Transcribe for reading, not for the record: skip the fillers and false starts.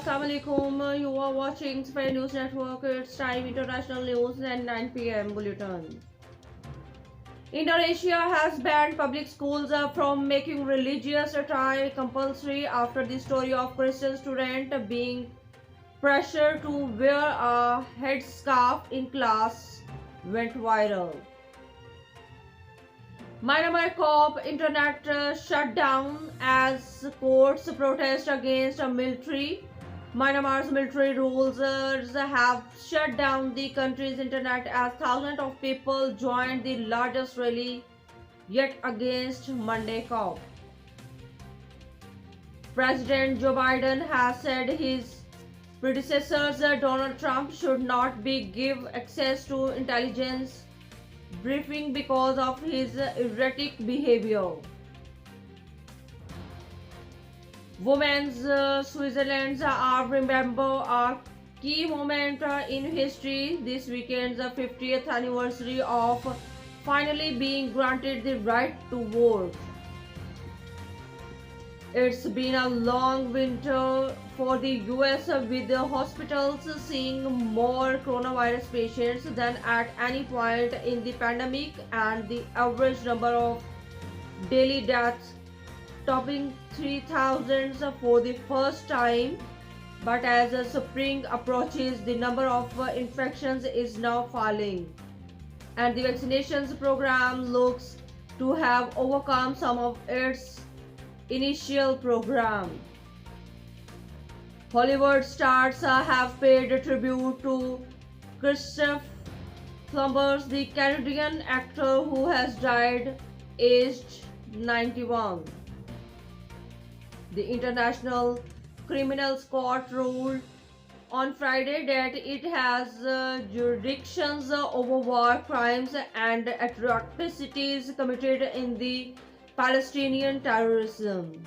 Assalamu alaikum. You are watching Spare News Network. It's time international news and 9 p.m. bulletin. Indonesia has banned public schools from making religious attire compulsory after the story of Christian student being pressured to wear a headscarf in class went viral. Myanmar cop internet shut down as courts protest against a military. Myanmar's military rulers have shut down the country's internet as thousands of people joined the largest rally yet against Monday cop. President Joe Biden has said his predecessors Donald Trump should not be give access to intelligence briefing because of his erratic behavior. Women's Switzerland's are remember a key moment in history this weekend's 50th anniversary of finally being granted the right to vote. It's been a long winter for the US with the hospitals seeing more coronavirus patients than at any point in the pandemic and the average number of daily deaths topping 3,000 for the first time. But as spring approaches, the number of infections is now falling and the vaccinations program looks to have overcome some of its initial program. Hollywood stars have paid tribute to Christopher Columbus, the Canadian actor who has died aged 91. The International Criminal Court ruled on Friday that it has jurisdictions over war crimes and atrocities committed in the Palestinian terrorism.